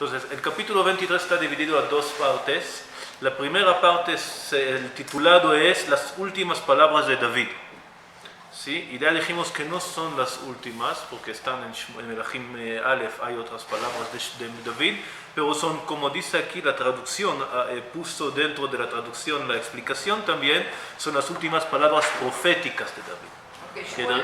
Entonces, el capítulo 23 está dividido a dos partes. La primera parte, el titulado es Las últimas palabras de David. ¿Sí? Y ya dijimos que no son las últimas, porque están en Melachim Aleph, hay otras palabras de David, pero son, como dice aquí la traducción, puso dentro de la traducción la explicación también, son las últimas palabras proféticas de David.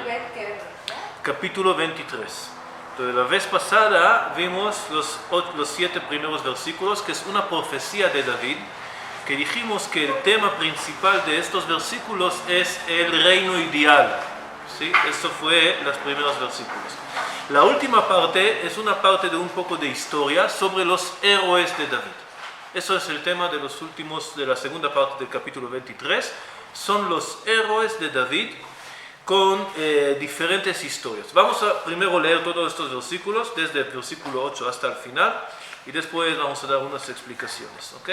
Capítulo 23. Entonces, la vez pasada vimos los 7 primeros versículos, que es una profecía de David, que dijimos que el tema principal de estos versículos es el reino ideal. ¿Sí? Eso fue los primeros versículos. La última parte es una parte de un poco de historia sobre los héroes de David. Eso es el tema de los últimos, de la segunda parte del capítulo 23. Son los héroes de David con diferentes historias. Vamos a primero leer todos estos versículos, desde el versículo 8 hasta el final, y después vamos a dar unas explicaciones. ¿Ok?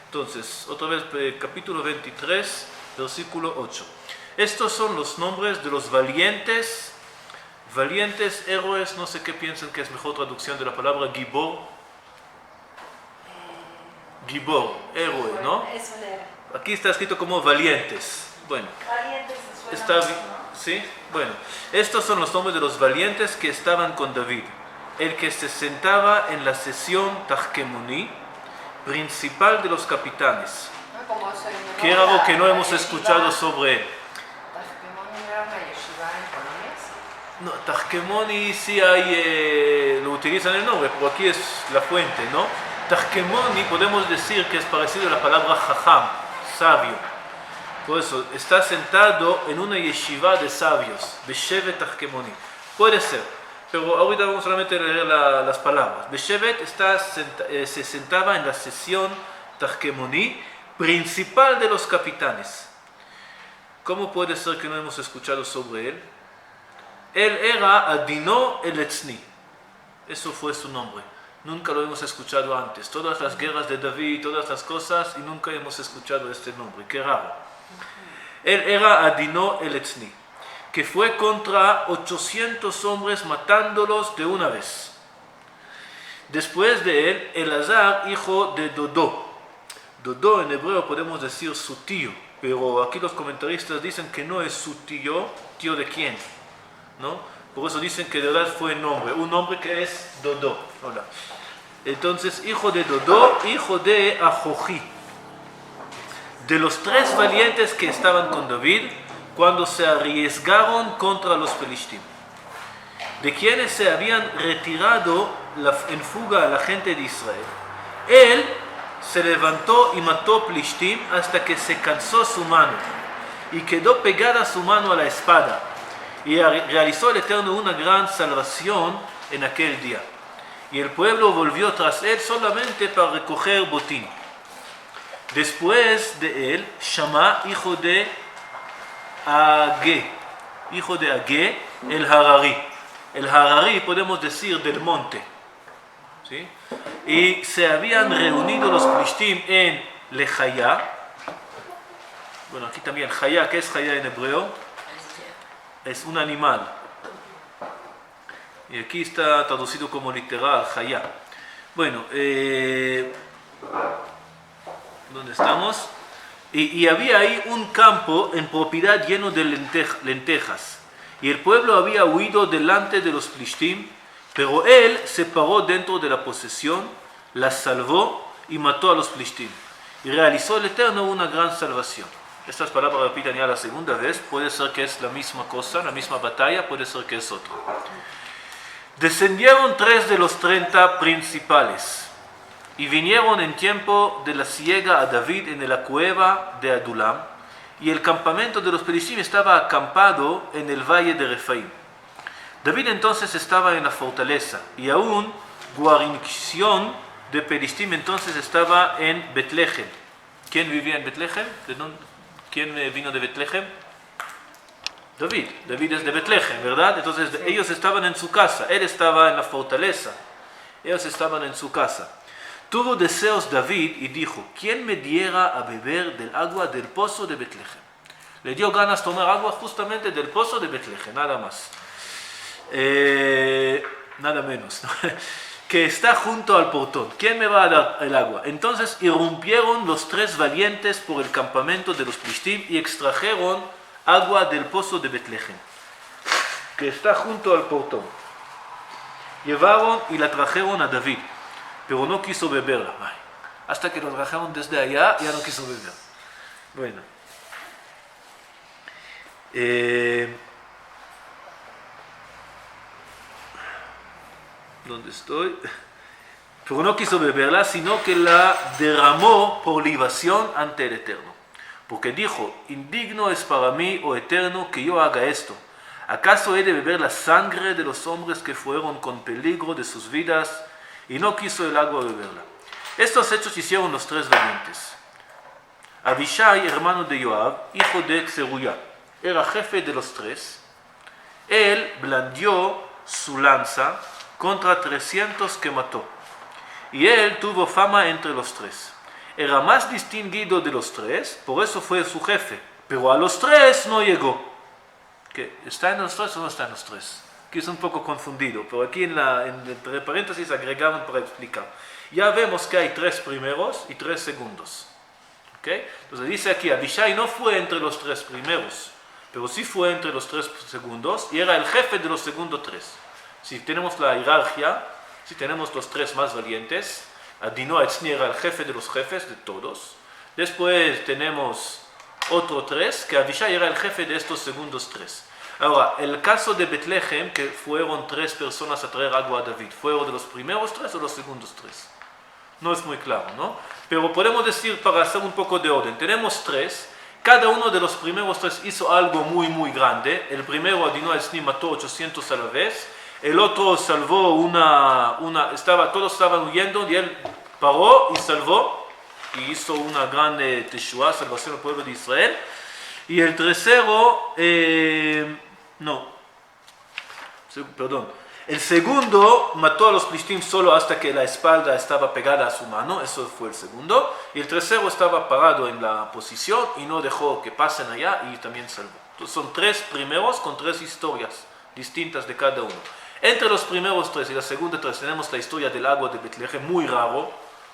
Entonces, otra vez, capítulo 23, versículo 8. Estos son los nombres de los valientes héroes, no sé qué piensan que es mejor traducción de la palabra Gibor. Gibor, héroe, ¿no? Aquí está escrito como valientes. Bueno, está bien, ¿sí? Bueno, estos son los nombres de los valientes que estaban con David. El que se sentaba en la sesión Tajkemoní, principal de los capitanes, que era algo que no hemos escuchado sobre él. No, Tajkemoní sí hay, lo utilizan el nombre, pero aquí es la fuente, ¿no? Tajkemoní podemos decir que es parecido a la palabra jajam, sabio. Por eso, está sentado en una yeshiva de sabios, Beshevet Tajkemoní. Puede ser, pero ahorita vamos solamente a leer las palabras. Beshevet se sentaba en la sesión Tajkemoní, principal de los capitanes. ¿Cómo puede ser que no hemos escuchado sobre él? Él era Adino el Etzni. Eso fue su nombre. Nunca lo hemos escuchado antes. Todas las guerras de David, todas las cosas, y nunca hemos escuchado este nombre. Qué raro. Él era Adino el Etzni, que fue contra 800 hombres matándolos de una vez. Después de él, Elazar, hijo de Dodó. Dodó en hebreo podemos decir su tío, pero aquí los comentaristas dicen que no es su tío. ¿Tío de quién? ¿No? Por eso dicen que de verdad fue un nombre que es Dodó. Hola. Entonces, hijo de Dodó, hijo de Ajojí. De los 3 valientes que estaban con David cuando se arriesgaron contra los Pelishtim, de quienes se habían retirado en fuga a la gente de Israel, él se levantó y mató Pelishtim hasta que se cansó su mano y quedó pegada su mano a la espada, y realizó el Eterno una gran salvación en aquel día. Y el pueblo volvió tras él solamente para recoger botín. Después de él, Shama, hijo de Agé, el Harari. El Harari podemos decir del monte. ¿Sí? Y se habían reunido los Plishtim en Lejayá. Bueno, aquí también Jayá. ¿Qué es Jayá en hebreo? Es un animal. Y aquí está traducido como literal, Jayá. Bueno, ¿dónde estamos? Y había ahí un campo en propiedad lleno de lentejas. Y el pueblo había huido delante de los Plishtim, pero él se paró dentro de la posesión, las salvó y mató a los Plishtim. Y realizó el Eterno una gran salvación. Estas palabras repiten ya la segunda vez. Puede ser que es la misma cosa, la misma batalla, puede ser que es otro. Descendieron 3 de los 30 principales y vinieron en tiempo de la siega a David en la cueva de Adulam, y el campamento de los Pelishtim estaba acampado en el valle de Refaim. David entonces estaba en la fortaleza, y aún guarnición de Pelishtim entonces estaba en Betlehem. ¿Quién vivía en Betlehem? ¿Quién vino de Betlehem? David. David es de Betlehem, ¿verdad? Entonces ellos estaban en su casa, él estaba en la fortaleza, ellos estaban en su casa. Tuvo deseos David y dijo: ¿quién me diera a beber del agua del pozo de Betlehem? Le dio ganas de tomar agua justamente del pozo de Betlehem, nada más. Nada menos. que está junto al portón. ¿Quién me va a dar el agua? Entonces irrumpieron los 3 valientes por el campamento de los Plishtim y extrajeron agua del pozo de Betlehem, que está junto al portón. Llevaron y la trajeron a David, pero no quiso beberla. Ay, hasta que lo trajeron desde allá, ya no quiso beber. Bueno. ¿Dónde estoy? Pero no quiso beberla, sino que la derramó por libación ante el Eterno. Porque dijo, indigno es para mí, oh Eterno, que yo haga esto. ¿Acaso he de beber la sangre de los hombres que fueron con peligro de sus vidas? Y no quiso el agua beberla. Estos hechos hicieron los 3 valientes. Abishai, hermano de Joab, hijo de Tzeruya, era jefe de los 3. Él blandió su lanza contra 300 que mató. Y él tuvo fama entre los 3. Era más distinguido de los 3, por eso fue su jefe. Pero a los 3 no llegó. ¿Qué? ¿Está en los 3 o no está en los 3? Aquí es un poco confundido, pero aquí entre paréntesis agregaron para explicar. Ya vemos que hay 3 primeros y 3 segundos. ¿Okay? Entonces dice aquí, Abishai no fue entre los 3 primeros, pero sí fue entre los 3 segundos y era el jefe de los segundos 3. Si tenemos la jerarquía, si tenemos los 3 más valientes, Adino Etzni era el jefe de los jefes de todos. Después tenemos otro 3, que Abishai era el jefe de estos segundos 3. Ahora, el caso de Betlehem, que fueron 3 personas a traer agua a David, ¿fueron de los primeros 3 o los segundos 3? No es muy claro, ¿no? Pero podemos decir, para hacer un poco de orden, tenemos 3. Cada uno de los primeros 3 hizo algo muy, muy grande. El primero, Adino Etzni, mató 800 a la vez. El otro salvó todos estaban huyendo y él paró y salvó y hizo una gran teshuá, salvación al pueblo de Israel. Y el tercero, el segundo mató a los Plishtim solo hasta que la espalda estaba pegada a su mano, eso fue el segundo. Y el tercero estaba parado en la posición y no dejó que pasen allá y también salvó. Entonces son 3 primeros con 3 historias distintas de cada uno. Entre los primeros 3 y la segunda 3 tenemos la historia del agua de Betlehem, muy raro,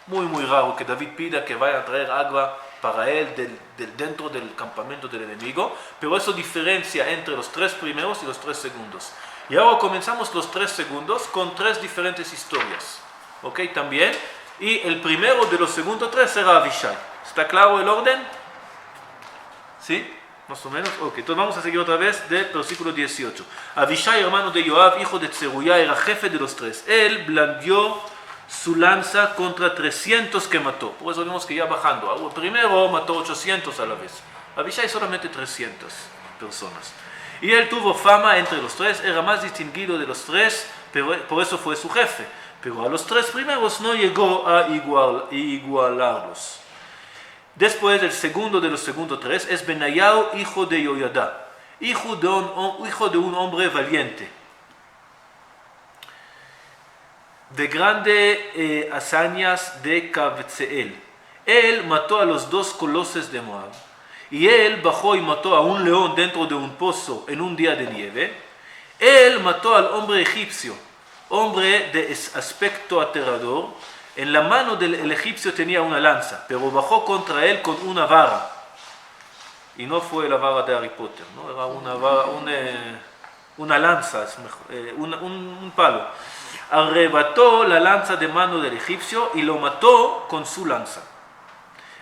muy raro, que David pida que vaya a traer agua para él dentro del campamento del enemigo, pero eso diferencia entre los 3 primeros y los 3 segundos. Y ahora comenzamos los 3 segundos con 3 diferentes historias, ¿ok? También, y el primero de los segundos 3 será Abishai. ¿Está claro el orden? ¿Sí? Más o menos. Ok, entonces vamos a seguir otra vez del versículo 18. Abishai, hermano de Joab, hijo de Tzeruya, era jefe de los 3. Él blandió su lanza contra 300 que mató. Por eso vemos que ya bajando. El primero mató 800 a la vez. Abishai solamente 300 personas. Y él tuvo fama entre los 3, era más distinguido de los 3, pero por eso fue su jefe. Pero a los 3 primeros no llegó a igualarlos. Después, el segundo de los segundos 3 es Benayao, hijo de Yoyada, hijo de un hombre valiente, de grandes hazañas de Kabzeel. Él mató a los 2 colosos de Moab, y él bajó y mató a un león dentro de un pozo en un día de nieve. Él mató al hombre egipcio, hombre de aspecto aterrador. En la mano del egipcio tenía una lanza, pero bajó contra él con una vara. Y no fue la vara de Harry Potter, ¿no? Era una lanza, un palo. Arrebató la lanza de mano del egipcio y lo mató con su lanza.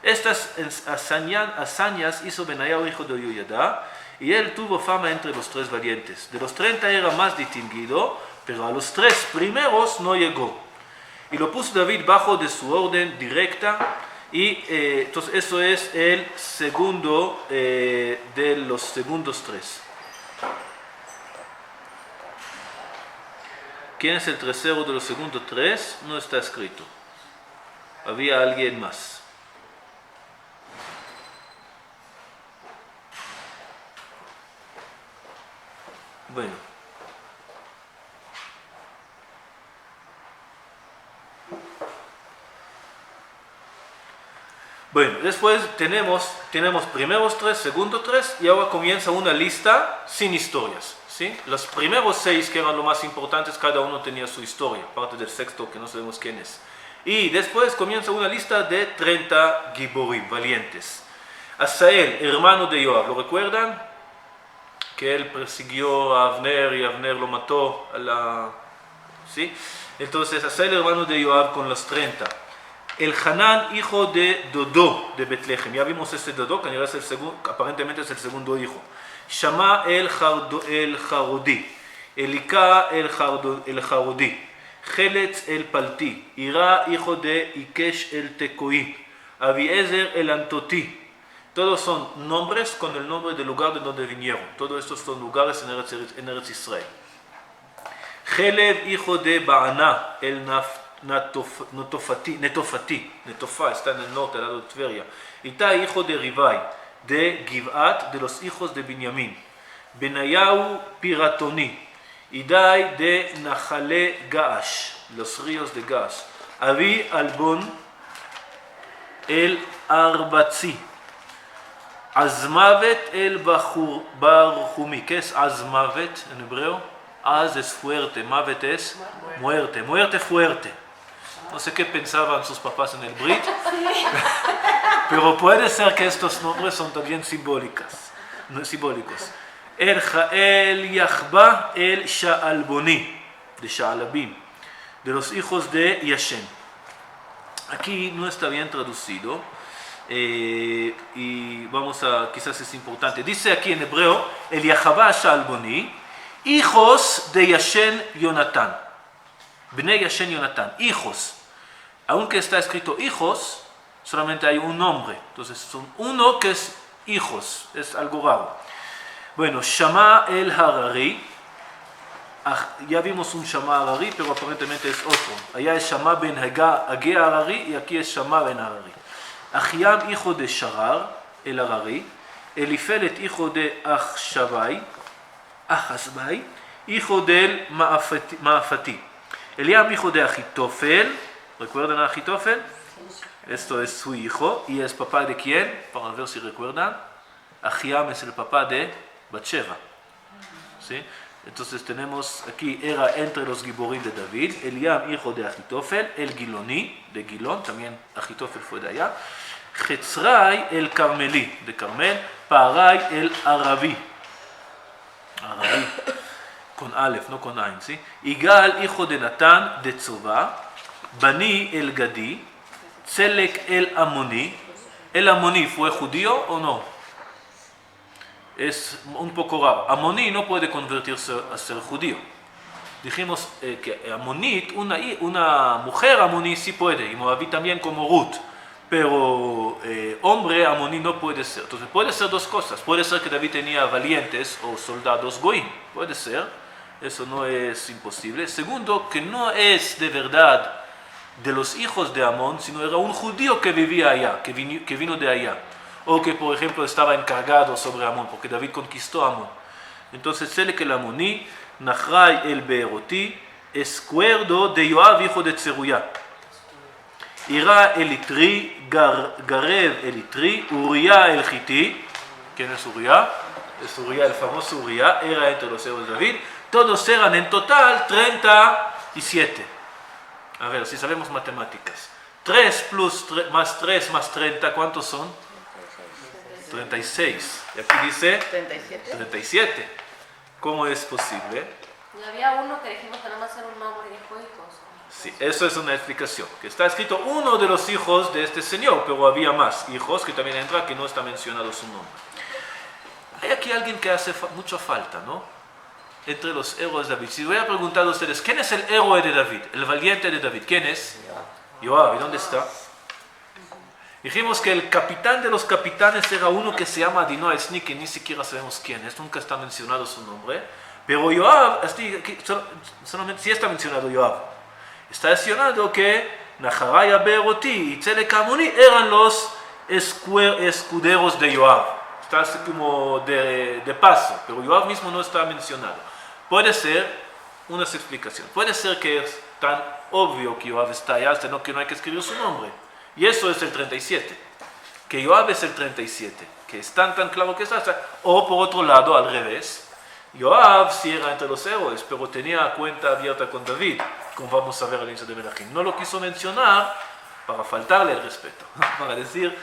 Estas hazañas hizo Benayao, hijo de Yoyada, y él tuvo fama entre los 3 valientes. De los 30 era más distinguido, pero a los 3 primeros no llegó. Y lo puso David bajo de su orden directa, y entonces eso es el segundo de los segundos 3. ¿Quién es el tercero de los segundos 3? No está escrito. Había alguien más. Bueno, después tenemos primeros 3, segundos 3, y ahora comienza una lista sin historias. ¿sí? Los primeros 6 que eran los más importantes, cada uno tenía su historia, aparte del sexto que no sabemos quién es. Y después comienza una lista de 30 giborim, valientes. Asael, hermano de Joab, ¿lo recuerdan? Que él persiguió a Abner y Abner lo mató a la... ¿sí? Entonces Asael, hermano de Joab, con los 30. El Hanán, hijo de Dodó de Betlehem. Ya vimos este Dodó, que es el segundo, aparentemente es el segundo hijo. Shama el Jarudí. Elika el Jarudí. Jeletz el Palti. Ira, hijo de Ikesh el Tecoí. Abiezer el Antotí. Todos son nombres con el nombre del lugar de donde vinieron. Todos estos son lugares en Eretz Israel. Jelev, hijo de Baana, el Netofati, Netofa, está en el norte, al lado de Tveria. Itai, hijo de Rivai, de Givat, de los hijos de Binyamin. Benayahu, Piratoni. Idai, de Nahale Gaash, los ríos de Gaash. Abi, Albon, el Arbatzi. Azmavet el Barjumi. ¿Qué es Azmavet en hebreo? Az es fuerte, Mavet es muerte, muerte fuerte. No sé qué pensaban sus papás en el Brit, pero puede ser que estos nombres son también simbólicos. El Yahba el Sha'alboni, de Sha'alabim, de los hijos de Yashem. Aquí no está bien traducido. Y vamos a, quizás es importante. Dice aquí en hebreo, el Yahba Sha'alboni, hijos de Yashen Yonatán. Bnei Yashen Yonatán, hijos. Aunque está escrito hijos, solamente hay un nombre. Entonces son uno que es hijos, es algo raro. Bueno, Shama el Harari. Ya vimos un Shama Harari, pero aparentemente es otro. Allá es Shama ben Hagé Harari y aquí es Shama ben Harari. Achiam, hijo de Sharar, el Harari. Elifelet, hijo de Achshabai, hijo del Maafati. Eliam, hijo de Achitofel. ¿Recuerdan a Achitofel? Esto es su hijo. ¿Y es papá de quién? Para ver si recuerdan. Achiam es el papá de Batsheva. ¿Sí? Entonces tenemos aquí, era entre los giborim de David. Eliam, hijo de Achitofel. El Giloni, de Gilón. También Achitofel fue de allá. Chetzrai, el Carmelí, de Carmel. Parai, el Arabi. Arabi. Con Aleph, no con Ain, ¿sí? Igal, hijo de Natán, de Tzova. Bani el Gadi. Tzelek el Amoni. ¿El Amoni fue judío o no? Es un poco raro. Amoni no puede convertirse a ser judío. Dijimos que Amonit, una mujer Amoni sí puede, y Moabí también como Ruth. Pero hombre Amoní no puede ser. Entonces puede ser dos cosas. Puede ser que David tenía valientes o soldados goim. Puede ser. Eso no es imposible. Segundo, que no es de verdad de los hijos de Amón, sino era un judío que vivía allá, que vino de allá. O que, por ejemplo, estaba encargado sobre Amón, porque David conquistó Amón. Entonces, Selek el Amoní, Nachrai el Beeroti, escuerdo de Joab, hijo de Tzeruya. Ira el Itri, Garev el Itri, Uriah el Hiti. ¿Quién es Uriah? Es Uriah, el famoso Uriah, era entre los hijos de David. Todos eran en total 37. A ver, si sabemos matemáticas. 3 más 3 más 30, ¿cuántos son? 36. Y aquí dice 37. ¿Cómo es posible? Y había uno que dijimos que nada más era un nombre y después hijos. Sí, eso es una explicación. Que está escrito uno de los hijos de este señor, pero había más hijos que también entra, que no está mencionado su nombre. Hay aquí alguien que hace mucha falta, ¿no? Entre los héroes de David. Si voy a preguntar a ustedes, ¿quién es el héroe de David? El valiente de David. ¿Quién es? Joab. ¿Y dónde está? Dijimos que el capitán de los capitanes era uno que se llama Adino Esni, que ni siquiera sabemos quién es, nunca está mencionado su nombre. Pero Joab, solamente sí está mencionado Joab. Está mencionado que Naharaya Beeroti y Tzelek Amoni eran los escuderos de Joab. Está así como de paso, pero Joab mismo no está mencionado. Puede ser unas explicaciones. Puede ser que es tan obvio que Joab está allá, hasta que no hay que escribir su nombre. Y eso es el 37. Que Joab es el 37. Que es tan claro que está. O por otro lado, al revés. Joab sí era entre los héroes, pero tenía cuenta abierta con David, como vamos a ver al inicio de Melachim. No lo quiso mencionar para faltarle el respeto, para decir,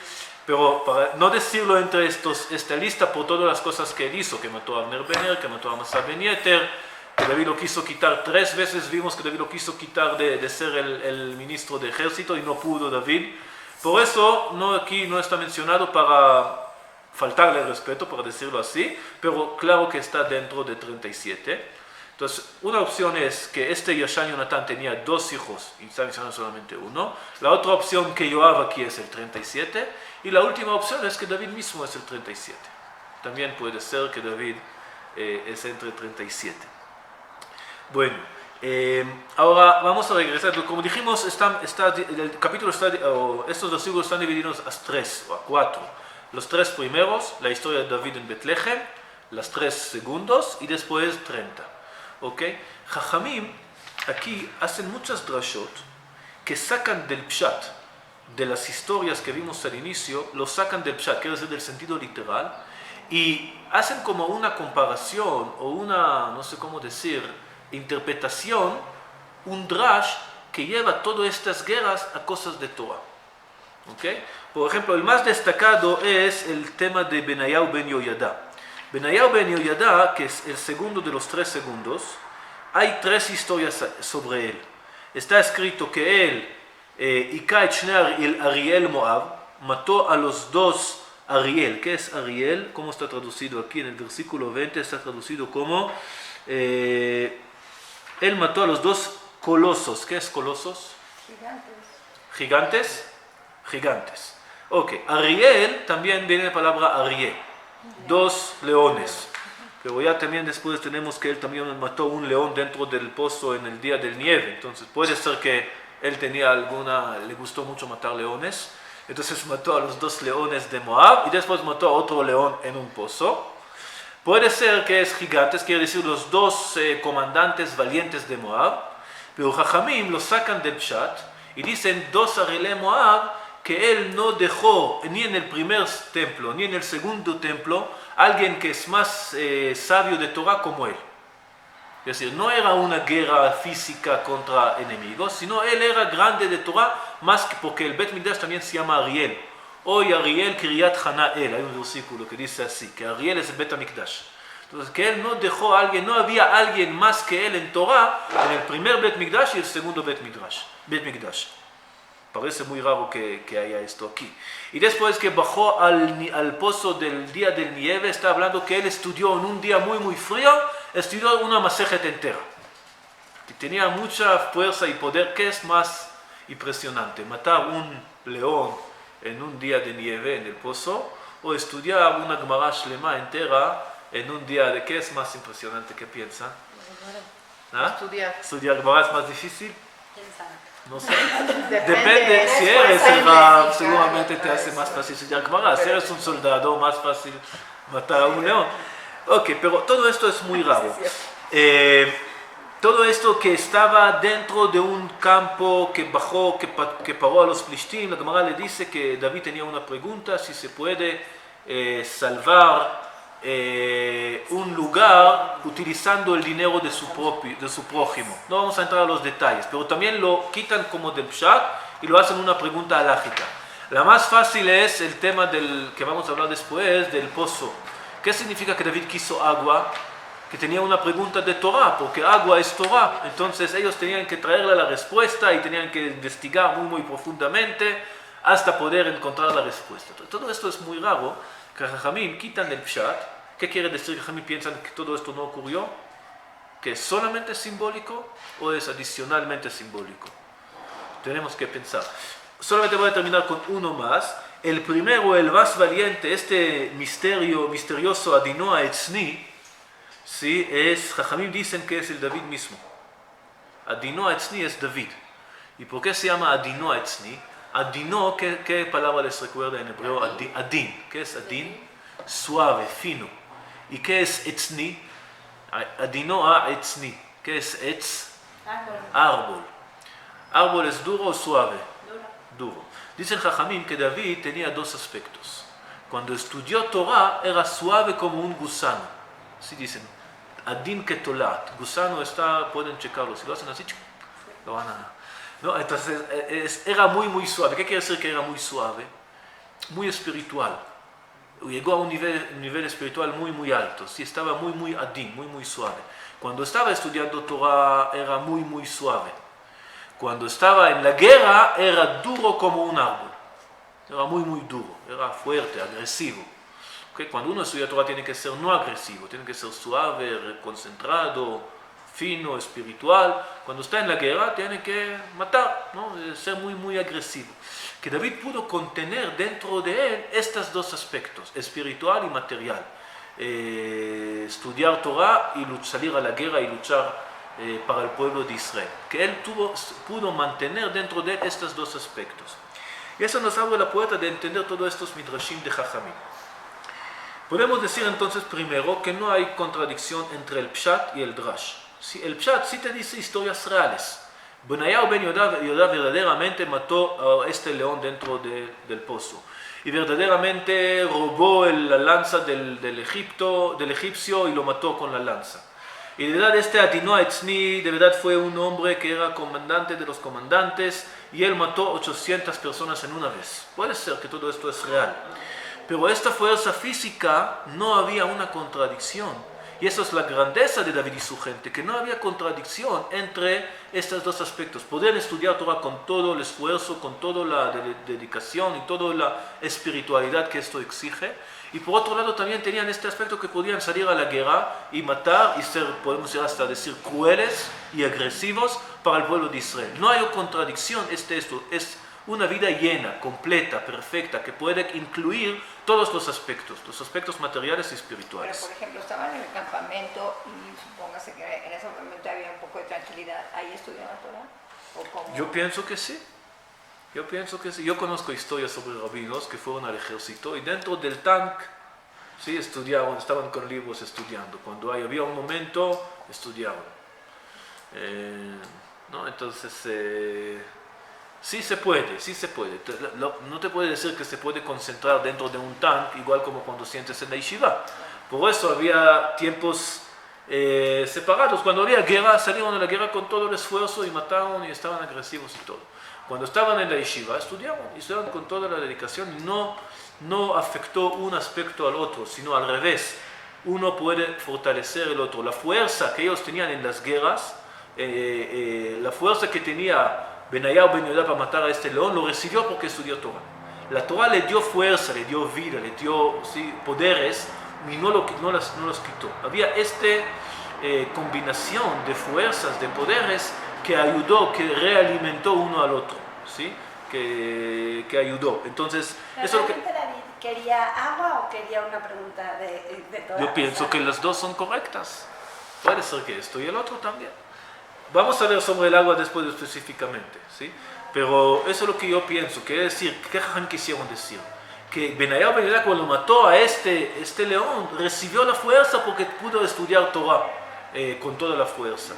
pero para no decirlo entre esta lista por todas las cosas que él hizo, que mató a Abner Ben Ner, que mató a Amasa Ben Yeter, que David lo quiso quitar 3 veces, vimos que David lo quiso quitar de ser el ministro de ejército y no pudo David. Por eso aquí no está mencionado para faltarle el respeto, para decirlo así, pero claro que está dentro de 37. Entonces, una opción es que Yashan Jonatán tenía 2 hijos y está mencionando solamente uno. La otra opción que Joab aquí es el 37. Y la última opción es que David mismo es el 37. También puede ser que David es entre 37. Bueno, ahora vamos a regresar. Como dijimos, el capítulo estos versículos están divididos a 3 o a 4. Los 3 primeros, la historia de David en Betlehem, los 3 segundos y después 30. ¿Ok? Jajamim aquí hacen muchas drashot que sacan del pshat, de las historias que vimos al inicio, lo sacan del pshat, quiere decir del sentido literal, y hacen como una comparación o una, no sé cómo decir, interpretación, un drash que lleva todas estas guerras a cosas de Torah. ¿Okay? Por ejemplo, el más destacado es el tema de Benayahu ben Yoyada. Benayahu ben Yoyada, que es el segundo de los 3 segundos, hay 3 historias sobre él. Está escrito que él, Ika et Shnei el Ariel Moab, mató a los 2 Ariel. ¿Qué es Ariel? ¿Cómo está traducido aquí? En el versículo 20 está traducido como él mató a los 2 colosos. ¿Qué es colosos? Gigantes. Gigantes. Ok, Ariel también viene de la palabra Arié, 2 leones. Pero ya también después tenemos que él también mató un león dentro del pozo en el día del nieve. Entonces puede ser que él le gustó mucho matar leones. Entonces mató a los 2 leones de Moab y después mató a otro león en un pozo. Puede ser que es gigantes, quiere decir los 2 comandantes valientes de Moab. Pero Jajamim lo sacan del pshat y dicen 2 Ariel Moab, que él no dejó ni en el primer templo ni en el segundo templo alguien que es más sabio de Torah como él. Es decir, no era una guerra física contra enemigos, sino él era grande de Torah, más que porque el Bet Mikdash también se llama Ariel. Hoy Ariel Kiryat Hanael, hay un versículo que dice así, que Ariel es el Bet Mikdash. Entonces, que él no dejó a alguien, no había alguien más que él en Torah, en el primer Bet Mikdash y el segundo Bet Mikdash. Parece muy raro que haya esto aquí. Y después que bajó al pozo del día del nieve, está hablando que él estudió en un día muy muy frío, estudió una masejet entera. Que tenía mucha fuerza y poder. ¿Qué es más impresionante? ¿Matar un león en un día de nieve en el pozo? ¿O estudiar una Gemara Shlema entera en un día de... ¿Qué es más impresionante? ¿Qué piensan? ¿Ah? ¿Estudiar Gemara es más difícil? No sé. Depende, si eres el Rab, seguramente te hace más fácil estudiar Gemara. Si eres un soldado, más fácil matar a un león. Ok, pero todo esto es muy raro. Todo esto que estaba dentro de un campo que bajó, que paró a los Plishtim, la Gemara le dice que David tenía una pregunta, si se puede salvar un lugar utilizando el dinero de su prójimo. No vamos a entrar a los detalles, pero también lo quitan como del pshat y lo hacen una pregunta halágica. La más fácil es el tema que vamos a hablar después, del pozo. ¿Qué significa que David quiso agua? Que tenía una pregunta de Torah, porque agua es Torah. Entonces ellos tenían que traerle la respuesta y tenían que investigar muy profundamente hasta poder encontrar la respuesta. Todo esto es muy raro, que Jajamim quitan el pshat. ¿Qué quiere decir que Jajamim piensan que todo esto no ocurrió? ¿Que es solamente simbólico o es adicionalmente simbólico? Tenemos que pensar. Solamente voy a terminar con uno más. El primero, el más valiente, este misterioso Adino Etzni, ¿sí? Jajamim dicen que es el David mismo. Adino Etzni es David. ¿Y por qué se llama Adino Etzni? Adino, ¿qué palabra les recuerda en hebreo? Adin. ¿Qué es Adin? Suave, fino. ¿Y qué es Etzni? Adino Etzni. ¿Qué es Etz? Árbol. ¿Árbol es duro o suave? Duro. Dicen Jajamim que David tenía 2 aspectos. Cuando estudió Torah era suave como un gusano. Así dicen. Adin Ketolat. Gusano está, pueden checarlo, si lo hacen así, lo van a... ¿No? Entonces era muy suave. ¿Qué quiere decir que era muy suave? Muy espiritual. Llegó a un nivel espiritual muy alto. Sí, estaba muy adin, muy suave. Cuando estaba estudiando Torah era muy suave. Cuando estaba en la guerra era duro como un árbol. Era muy duro, era fuerte, agresivo. ¿Okay? Cuando uno estudia Torah tiene que ser no agresivo, tiene que ser suave, concentrado, fino, espiritual. Cuando está en la guerra tiene que matar, ¿no? Ser muy agresivo. Que David pudo contener dentro de él estos dos aspectos, espiritual y material. Estudiar Torah y salir a la guerra y luchar para el pueblo de Israel. Que él pudo mantener dentro de él estos dos aspectos. Y eso nos abre la puerta de entender todos estos midrashim de Jajamim. Podemos decir entonces primero que no hay contradicción entre el Pshat y el Drash. El Pshat sí te dice historias reales. Benayahu ben Yodá verdaderamente mató a este león dentro del pozo. Y verdaderamente robó la lanza del egipcio y lo mató con la lanza. Y de verdad este Adino Etzni de verdad fue un hombre que era comandante de los comandantes y él mató 800 personas en una vez. Puede ser que todo esto es real. Pero esta fuerza física no había una contradicción. Y esa es la grandeza de David y su gente, que no había contradicción entre estos dos aspectos. Podían estudiar Torah con todo el esfuerzo, con toda la dedicación y toda la espiritualidad que esto exige. Y por otro lado también tenían este aspecto que podían salir a la guerra y matar y ser, podemos llegar hasta decir, crueles y agresivos para el pueblo de Israel. No hay contradicción, esto es una vida llena, completa, perfecta, que puede incluir todos los aspectos materiales y espirituales. Pero, por ejemplo, estaban en el campamento y supóngase que en ese momento había un poco de tranquilidad. ¿Ahí estudiaban Torah? ¿O cómo? Yo pienso que sí. Yo conozco historias sobre rabinos que fueron al ejército y dentro del tanque sí estudiaban, estaban con libros estudiando. Cuando había un momento, estudiaban. ¿No? Entonces... Sí se puede. No te puede decir que se puede concentrar dentro de un tanque, igual como cuando sientes en la yeshiva. Por eso había tiempos separados. Cuando había guerra, salieron a la guerra con todo el esfuerzo y mataron y estaban agresivos y todo. Cuando estaban en la yeshiva, estudiaban con toda la dedicación y no afectó un aspecto al otro, sino al revés. Uno puede fortalecer el otro. La fuerza que ellos tenían en las guerras, la fuerza que tenía Benayahu ben Yodá para matar a este león, lo recibió porque estudió Torah. La Torah le dio fuerza, le dio vida, le dio poderes y no los quitó. Había esta combinación de fuerzas, de poderes que ayudó, que realimentó uno al otro, ¿sí? Que ayudó. Entonces, eso es lo que... David quería agua o quería una pregunta de Torah? Yo pienso que las dos son correctas. Puede ser que esto y el otro también. Vamos a ver sobre el agua después específicamente, ¿sí? Pero eso es lo que yo pienso. Quiere decir, ¿qué Jajam quisieron decir? Que Benayahu ben Yodá cuando mató a este león, recibió la fuerza porque pudo estudiar Torah con toda la fuerza.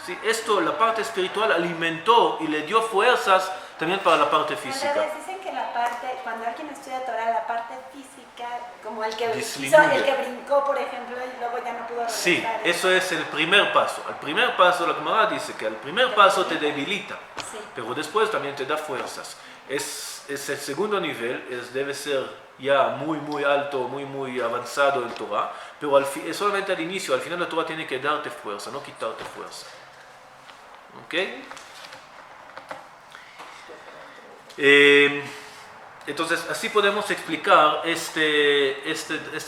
¿Sí? Esto, la parte espiritual, alimentó y le dio fuerzas también para la parte física. Entonces dicen que cuando alguien estudia Torah, la parte física, como el que brincó, por ejemplo, y luego ya no pudo regresar. Sí, eso es el primer paso. Al primer paso, la Gemara dice que al primer paso te debilita, sí, pero después también te da fuerzas. Es el segundo nivel, debe ser ya muy alto, muy avanzado en Torah, pero es solamente al inicio, al final la Torah tiene que darte fuerza, no quitarte fuerza. ¿Ok? Entonces, así podemos explicar este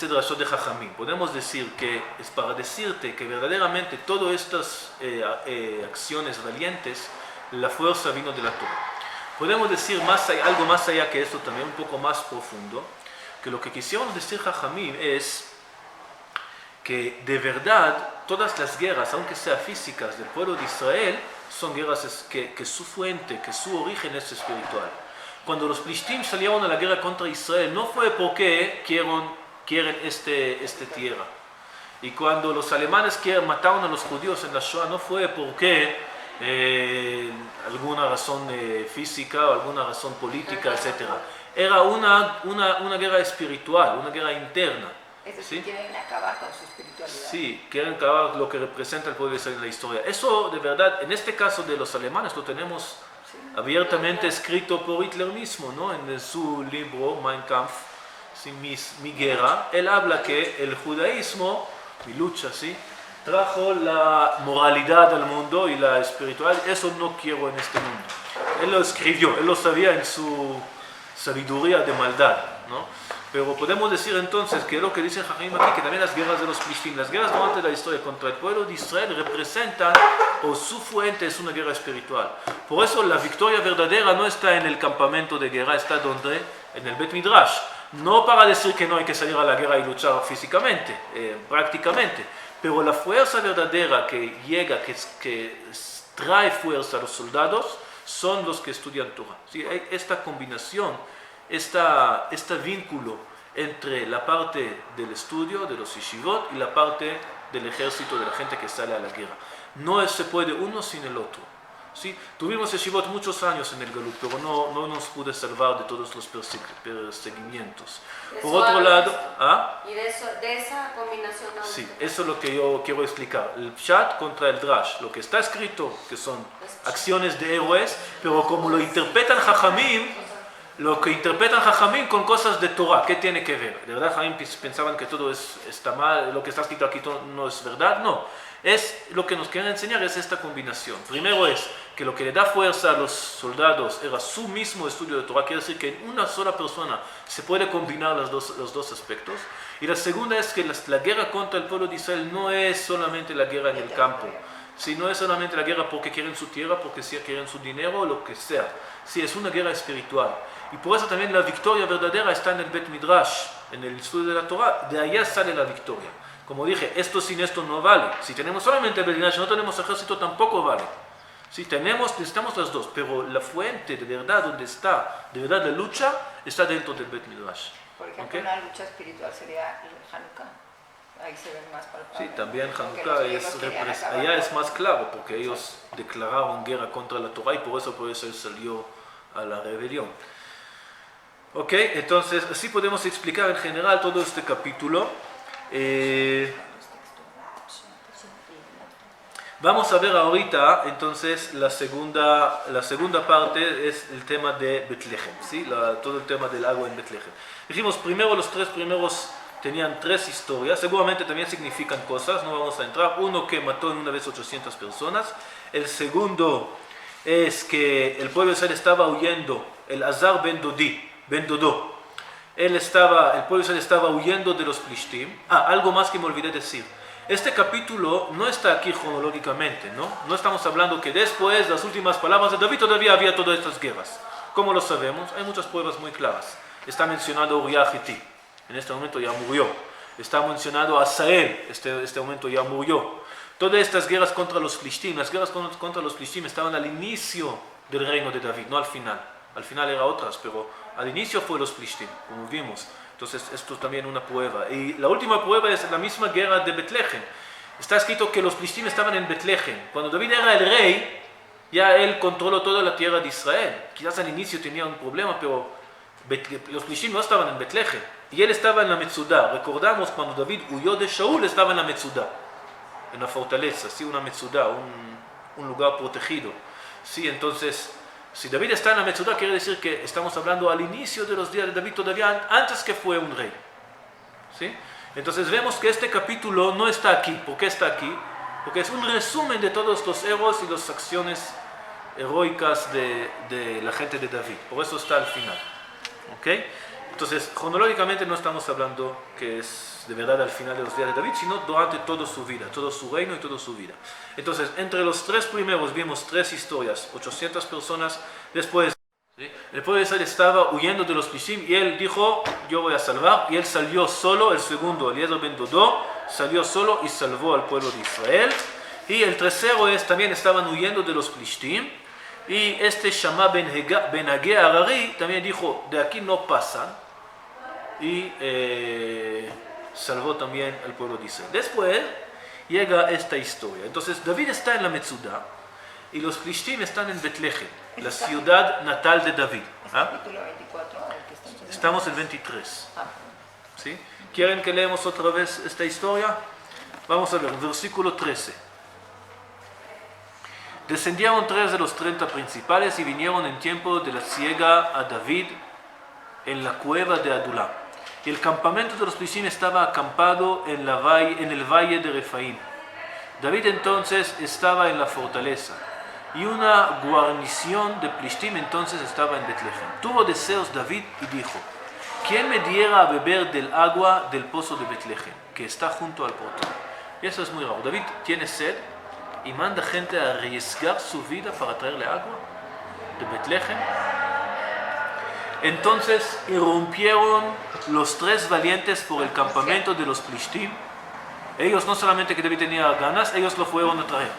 drashot de Jajamim. Podemos decir que es para decirte que verdaderamente todas estas acciones valientes, la fuerza vino de la Torah. Podemos decir algo más allá que esto también, un poco más profundo, que lo que quisieron decir Jajamim es que de verdad todas las guerras, aunque sean físicas del pueblo de Israel, son guerras que su fuente, que su origen es espiritual. Cuando los Plishtim salieron a la guerra contra Israel, no fue porque quieren esta tierra. Y cuando los alemanes mataron a los judíos en la Shoah, no fue porque alguna razón física o alguna razón política, etc. Era una guerra espiritual, una guerra interna. Es decir, ¿sí? quieren acabar con su espiritualidad. Sí, quieren acabar lo que representa el pueblo de Israel en la historia. Eso, de verdad, en este caso de los alemanes, lo tenemos abiertamente escrito por Hitler mismo, ¿no? En su libro, Mein Kampf, ¿sí? Mi guerra. Él habla que el judaísmo, mi lucha, ¿sí? Trajo la moralidad al mundo y la espiritualidad. Eso no quiero en este mundo. Él lo escribió, él lo sabía en su sabiduría de maldad, ¿no? Pero podemos decir entonces que lo que dice Jajim aquí, que también las guerras de los Plishtim, las guerras durante la historia contra el pueblo de Israel representan, o su fuente es una guerra espiritual. Por eso la victoria verdadera no está en el campamento de guerra, está donde, en el Bet Midrash. No para decir que no hay que salir a la guerra y luchar físicamente, prácticamente, pero la fuerza verdadera que llega, que trae fuerza a los soldados, son los que estudian Torah. ¿Sí? Hay esta combinación, este vínculo entre la parte del estudio, de los yeshivot, y la parte del ejército, de la gente que sale a la guerra. No se puede uno sin el otro. ¿Sí? Tuvimos yeshivot muchos años en el Galut, pero no nos pude salvar de todos los perseguimientos. Por otro lado, Y de esa combinación. Sí, eso es lo que yo quiero explicar. El Pshat contra el Drash. Lo que está escrito, que son acciones de héroes, pero como lo interpretan Jajamim con cosas de Torah. ¿Qué tiene que ver? ¿De verdad Jajamim pensaban que todo está mal, lo que está escrito aquí no es verdad? No. Lo que nos quieren enseñar es esta combinación. Primero es que lo que le da fuerza a los soldados era su mismo estudio de Torah. Quiere decir que en una sola persona se puede combinar los dos aspectos. Y la segunda es que la guerra contra el pueblo de Israel no es solamente la guerra en el campo. Sí, no es solamente la guerra porque quieren su tierra, porque quieren su dinero o lo que sea. Sí, es una guerra espiritual. Y por eso también la victoria verdadera está en el Bet Midrash, en el estudio de la Torah. De allá sale la victoria. Como dije, esto sin esto no vale. Si tenemos solamente el Bet Midrash, no tenemos ejército, tampoco vale. Sí, necesitamos las dos, pero la fuente de verdad, donde está de verdad la lucha, está dentro del Bet Midrash. Por ejemplo, ¿Okay? una lucha espiritual sería el Hanukkah. Ahí se ven más palpable. Sí, también Hanukkah allá es más claro, porque ellos declararon guerra contra la Torah y por eso él salió a la rebelión. Ok, entonces así podemos explicar en general todo este capítulo. Vamos a ver ahorita, entonces, la segunda parte es el tema de Betlehem, ¿sí? Todo el tema del agua en Betlehem. Dijimos, primero los tres primeros tenían tres historias, seguramente también significan cosas, no vamos a entrar. Uno, que mató en una vez 800 personas. El segundo es que el pueblo de Israel estaba huyendo, el Azar ben Dodó. El pueblo de Israel estaba huyendo de los Plishtim. Algo más que me olvidé decir. Este capítulo no está aquí cronológicamente, ¿no? No estamos hablando que después de las últimas palabras de David todavía había todas estas guerras. ¿Cómo lo sabemos? Hay muchas pruebas muy claras. Está mencionado Uriah Hiti, en este momento ya murió. Está mencionado Asael, este momento ya murió. Todas estas guerras contra los Plishtim, las guerras contra los Plishtim estaban al inicio del reino de David, no al final. Al final eran otras, pero al inicio fue los Plishtim, como vimos. Entonces esto es también una prueba. Y la última prueba es la misma guerra de Betlehem. Está escrito que los Plishtim estaban en Betlehem. Cuando David era el rey, ya él controló toda la tierra de Israel. Quizás al inicio tenía un problema, pero los Plishtim no estaban en Betlehem. Y él estaba en la Metzudá. Recordamos cuando David huyó de Shaul, estaba en la Metzudá, en la fortaleza, ¿sí? Una Metzudá, un lugar protegido. Sí, entonces, si David está en la Metzudá, quiere decir que estamos hablando al inicio de los días de David, todavía antes que fue un rey. ¿Sí? Entonces vemos que este capítulo no está aquí. ¿Por qué está aquí? Porque es un resumen de todos los héroes y las acciones heroicas de la gente de David. Por eso está al final. ¿Ok? Entonces, cronológicamente no estamos hablando que es de verdad al final de los días de David, sino durante toda su vida, todo su reino y toda su vida. Entonces, entre los tres primeros vimos tres historias, 800 personas. Después, ¿sí? El pueblo de Israel estaba huyendo de los Plishtim y él dijo, yo voy a salvar. Y él salió solo, el segundo, Eliezer ben Dodó, salió solo y salvó al pueblo de Israel. Y el tercero es, también estaban huyendo de los Plishtim. Y este Shammah ben Hagee Harari también dijo, de aquí no pasan. Y salvó también al pueblo de Israel. Después llega esta historia. Entonces David está en la Metzudá y los Plishtim están en Betlehem, la ciudad natal de David. ¿Es capítulo 24? Estamos en 23. ¿sí? ¿Quieren que leemos otra vez esta historia? Vamos a ver, versículo 13. Descendieron 3 de los 30 principales y vinieron en tiempo de la siega a David en la cueva de Adulam. Y el campamento de los Plishtim estaba acampado en el valle de Refaim. David entonces estaba en la fortaleza, y una guarnición de Plishtim entonces estaba en Betlehem. Tuvo deseos David y dijo: ¿quién me diera a beber del agua del pozo de Betlehem, que está junto al portón? Y eso es muy raro. David tiene sed y manda gente a arriesgar su vida para traerle agua de Betlehem. Entonces irrumpieron los 3 valientes por el campamento de los Plishtim. Ellos no solamente que David tenía ganas, ellos lo fueron a traer.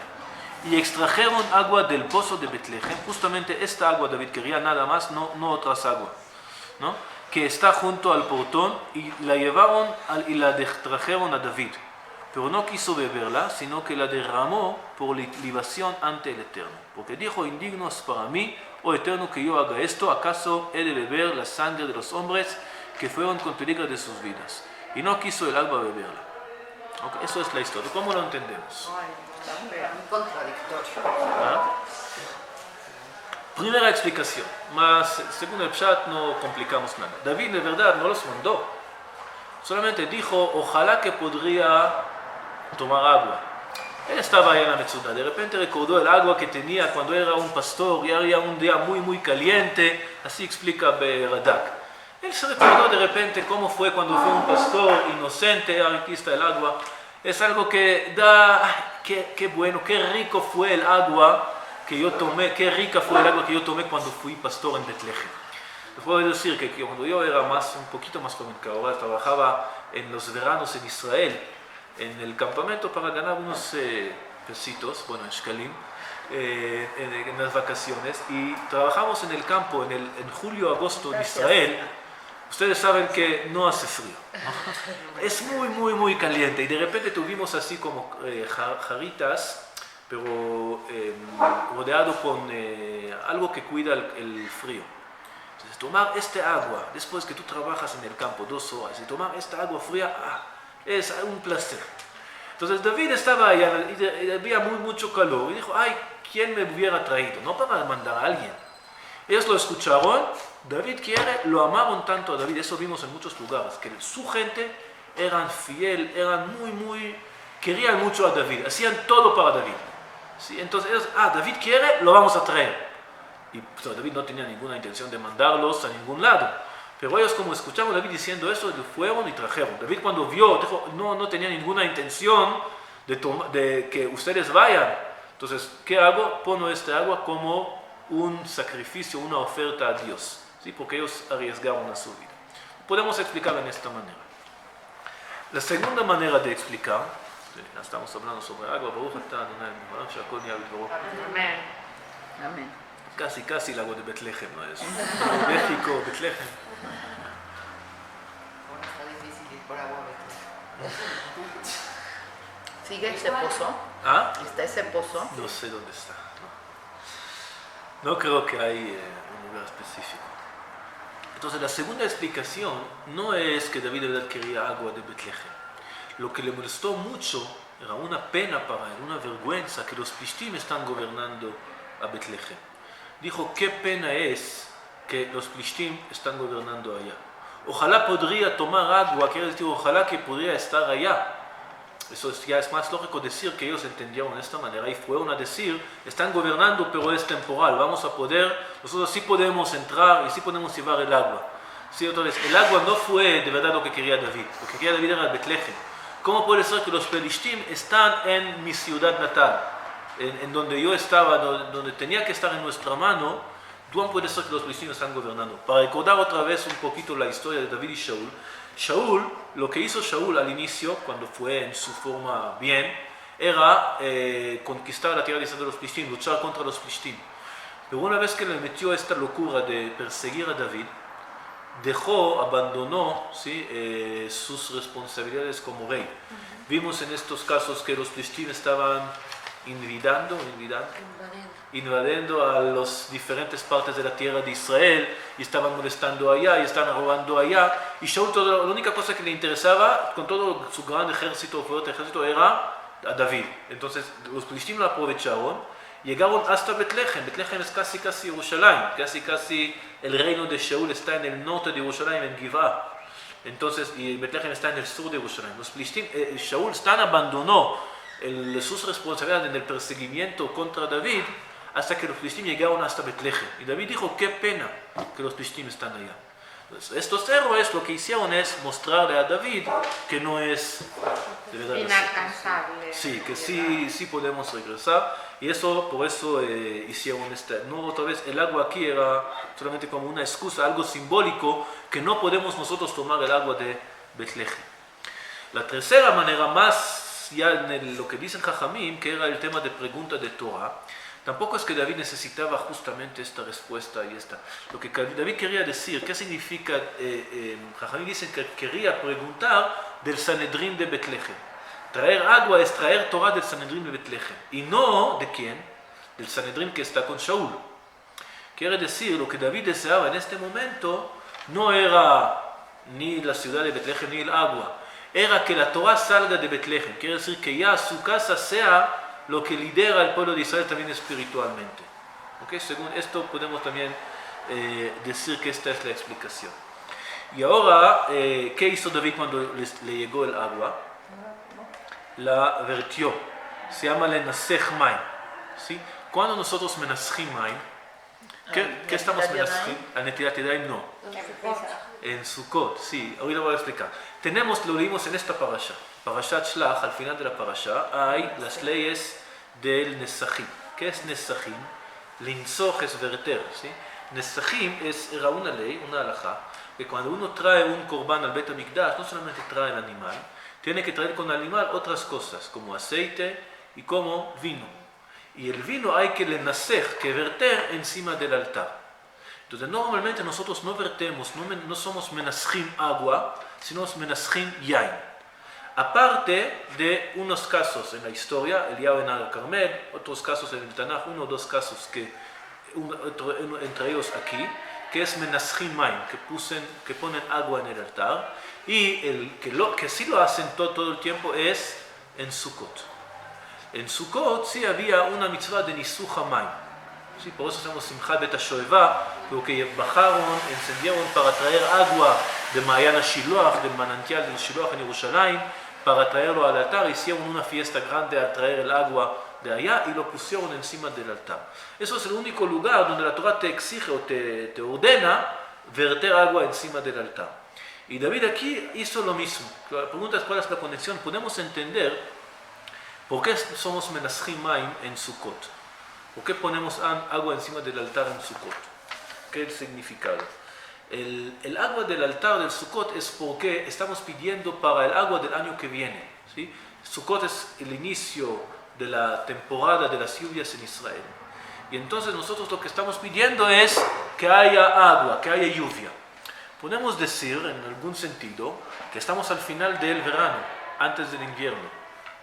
Y extrajeron agua del pozo de Betlehem. Justamente esta agua David quería, nada más, no otras aguas, ¿no? Que está junto al portón, y la llevaron y la trajeron a David. Pero no quiso beberla, sino que la derramó por libación ante el Eterno. Porque dijo: indigno es para mí, oh Eterno, que yo haga esto. ¿Acaso he de beber la sangre de los hombres que fueron con peligro de sus vidas? Y no quiso el agua beberla. Okay, eso es la historia. ¿Cómo lo entendemos? Muy contradictorio. ¿Ah? Primera explicación, más según el Pshat no complicamos nada. David de verdad no los mandó. Solamente dijo: ojalá que podría tomar agua. Él estaba ahí en la Metzuda. De repente recordó el agua que tenía cuando era un pastor y era un día muy caliente. Así explica Radak. Él se recordó de repente cómo fue cuando fue un pastor inocente. Aquí está el agua. Es algo que da, qué bueno, qué rico fue el agua que yo tomé, qué rica fue el agua que yo tomé cuando fui pastor en Betlehem. Les puedo decir que cuando yo era un poquito más joven que ahora, trabajaba en los veranos en Israel, en el campamento, para ganar unos pesitos, bueno, en shkalim, en las vacaciones, y trabajamos en el campo en julio, agosto en Israel. Ustedes saben que no hace frío, ¿no? Es muy caliente, y de repente tuvimos así como jaritas, pero rodeado con algo que cuida el frío. Entonces, tomar este agua, después que tú trabajas en el campo 2 horas, y tomar esta agua fría, es un placer. Entonces David estaba allá y había mucho calor, y dijo: ay, ¿quién me hubiera traído? No para mandar a alguien. Ellos lo escucharon, David quiere, lo amaron tanto a David, eso vimos en muchos lugares, que su gente eran fiel, eran querían mucho a David, hacían todo para David. ¿Sí? Entonces ellos: David quiere, lo vamos a traer. Y pues, David no tenía ninguna intención de mandarlos a ningún lado. Pero ellos, como escucharon a David diciendo eso, fueron y trajeron. David cuando vio, dijo: no tenía ninguna intención de que ustedes vayan. Entonces, ¿qué hago? Pongo este agua como un sacrificio, una oferta a Dios. ¿Sí? Porque ellos arriesgaron a su vida. Podemos explicarlo en esta manera. La segunda manera de explicar, ya estamos hablando sobre agua, Baruch atah Adonai Eloheinu she'akol nהיה b'dvaro. Amén. Amén. Casi el agua de Betlehem, ¿no es? México, Betlehem. Está difícil ir por agua a Betlehem. ¿Sigue ese pozo? ¿Está ese pozo? No sé dónde está. No creo que hay un lugar específico. Entonces la segunda explicación no es que David de verdad quería agua de Betlehem. Lo que le molestó mucho era una pena para él, una vergüenza que los Plishtim están gobernando a Betlehem. Dijo: qué pena es que los Plishtim están gobernando allá. Ojalá podría tomar agua, quiere decir, ojalá que podría estar allá. Eso ya es más lógico decir que ellos entendieron de esta manera y fueron a decir: están gobernando, pero es temporal, nosotros sí podemos entrar y sí podemos llevar el agua. Sí, entonces, el agua no fue de verdad lo que quería David, lo que quería David era Betlehem. ¿Cómo puede ser que los Plishtim están en mi ciudad natal, en donde yo estaba, donde tenía que estar en nuestra mano? ¿Cómo puede ser que los Plishtim están gobernando? Para recordar otra vez un poquito la historia de David y Shaul, lo que hizo Shaul al inicio, cuando fue en su forma bien, era conquistar la tierra de los Plishtim, luchar contra los Plishtim. Pero una vez que le metió esta locura de perseguir a David, abandonó, ¿sí? Sus responsabilidades como rey. Vimos en estos casos que los Plishtim estaban invadiendo a las diferentes partes de la tierra de Israel y estaban molestando allá y estaban robando allá. Y Shaul, la única cosa que le interesaba con todo su gran ejército, fuerte ejército, era a David. Entonces los filisteos lo aprovecharon, llegaron hasta Betlehem. Betlehem es casi Jerusalén, casi el reino de Shaul está en el norte de Jerusalén, en Givá. Entonces, y Betlehem está en el sur de Jerusalén. Los filisteos, Shaul tan abandonó sus responsabilidades en el perseguimiento contra David hasta que los filisteos llegaron hasta Betlehem. Y David dijo, qué pena que los filisteos están allá. Entonces, estos héroes lo que hicieron es mostrarle a David que no es de verdad inalcanzable. Sí, que sí podemos regresar. Y por eso hicieron no otra vez, el agua aquí era solamente como una excusa, algo simbólico, que no podemos nosotros tomar el agua de Betlehem. La tercera manera, más ya en lo que dicen Jajamim, que era el tema de pregunta de Torah, tampoco es que David necesitaba justamente esta respuesta y esta. Lo que David quería decir, ¿qué significa? Jajamim dicen que quería preguntar del Sanedrín de Betlehem. Traer agua es traer Torah del Sanedrín de Betlehem. Y no, ¿de quién? Del Sanedrín que está con Shaul. Quiere decir, lo que David deseaba en este momento no era ni la ciudad de Betlehem ni el agua. Era que la Torah salga de Betlehem. Quiere decir que ya su casa sea lo que lidera al pueblo de Israel también espiritualmente. ¿Okay? Según esto podemos también decir que esta es la explicación. Y ahora, ¿qué hizo David cuando le llegó el agua? La vertió. Se llama lenasech maim. ¿Sí? Cuando nosotros menasjim maim, ¿qué estamos menasjim? Al netilat yadayim no. En Sukkot, sí, ahorita voy a explicar. Lo leímos en esta parasha. Parashat Shlach, al final de la parasha, hay las leyes del nesachim. ¿Qué es nesachim? Linsoch es verter, ¿sí? Nesachim era una ley, una halajá, que cuando uno trae un korban al Bet HaMikdash, no solamente trae el animal, tiene que traer con el animal otras cosas, como aceite y como vino. Y el vino hay que lenasech, que verter encima del altar. Entonces normalmente nosotros no vertemos, no somos menasjim agua, sino menasjim yain. Aparte de unos casos en la historia, Eliyahu en el Carmel, otros casos en el Tanaj, 1 o 2 casos entre ellos aquí, que es menasjim maim, que ponen agua en el altar, y el que sí lo hacen todo el tiempo es en Sukkot. En Sukkot sí había una mitzvah de nisuch hamayim. Sí, por eso hacemos Simchat Bet HaShoeva, porque bajaron, encendieron para traer agua de Mayan Shiloach, del manantial del Shiloach en Jerusalén, para traerlo al altar. Hicieron una fiesta grande al traer el agua de allá y lo pusieron encima del altar. Eso es el único lugar donde la Torah te exige o te ordena verter agua encima del altar. Y David aquí hizo lo mismo. La pregunta es cuál es la conexión. Podemos entender por qué somos menasjim maim en Sukkot. ¿Por qué ponemos agua encima del altar en Sukkot? ¿Qué es el significado? El agua del altar del Sukkot es porque estamos pidiendo para el agua del año que viene. ¿Sí? Sukkot es el inicio de la temporada de las lluvias en Israel. Y entonces nosotros lo que estamos pidiendo es que haya agua, que haya lluvia. Podemos decir, en algún sentido, que estamos al final del verano, antes del invierno,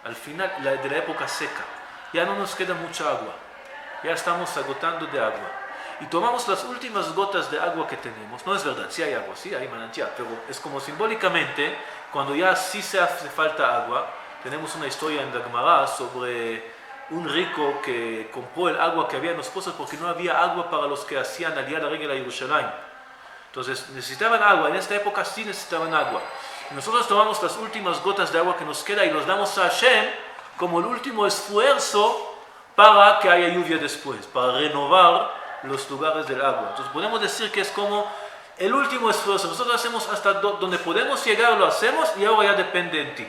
al final de la época seca. Ya no nos queda mucha agua. Ya estamos agotando de agua. Y tomamos las últimas gotas de agua que tenemos. No es verdad, sí hay agua, sí hay manantial, pero es como simbólicamente, cuando ya sí se hace falta agua, tenemos una historia en la Gemara sobre un rico que compró el agua que había en los pozos porque no había agua para los que hacían aliyá la regla a Jerusalén. Entonces necesitaban agua, en esta época sí necesitaban agua. Y nosotros tomamos las últimas gotas de agua que nos queda y los damos a Hashem como el último esfuerzo para que haya lluvia después, para renovar los lugares del agua. Entonces podemos decir que es como el último esfuerzo. Nosotros hacemos hasta donde podemos llegar, lo hacemos y ahora ya depende de ti.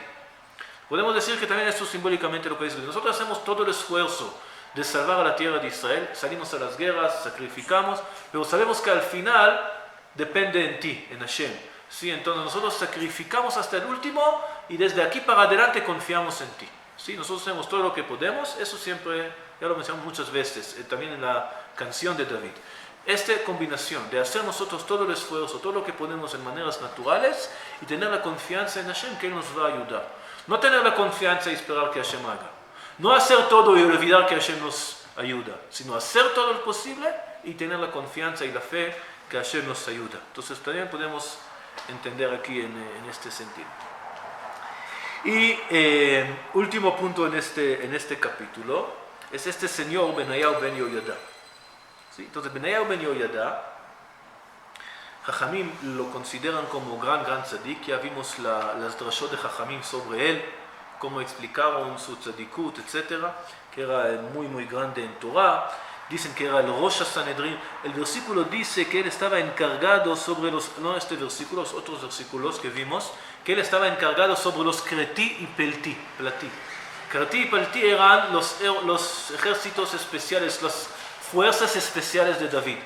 Podemos decir que también esto es simbólicamente lo que dice. Nosotros hacemos todo el esfuerzo de salvar a la tierra de Israel, salimos a las guerras, sacrificamos, pero sabemos que al final depende en ti, en Hashem. ¿Sí? Entonces nosotros sacrificamos hasta el último y desde aquí para adelante confiamos en ti. ¿Sí? Nosotros hacemos todo lo que podemos, eso siempre, ya lo mencionamos muchas veces, también en la canción de David. Esta combinación de hacer nosotros todo el esfuerzo, todo lo que podemos en maneras naturales y tener la confianza en Hashem que Él nos va a ayudar. No tener la confianza y esperar que Hashem haga. No hacer todo y olvidar que Hashem nos ayuda, sino hacer todo lo posible y tener la confianza y la fe que Hashem nos ayuda. Entonces también podemos entender aquí en este sentido. Y último punto en este capítulo es este señor Benayahu ben Yehoyada. ¿Sí? Entonces Benayahu ben Yehoyada, Jajamim lo consideran como gran tzadik. Ya vimos las drashot de Jajamim sobre él, cómo explicaron su tzadikut, etc., que era muy grande en Torah. Dicen que era el Rosh HaSanedrin. El versículo dice que él estaba encargado sobre no este versículo, los otros versículos que vimos, que él estaba encargado sobre los Kreti y Plati. Kreti y Plati eran los ejércitos especiales, las fuerzas especiales de David.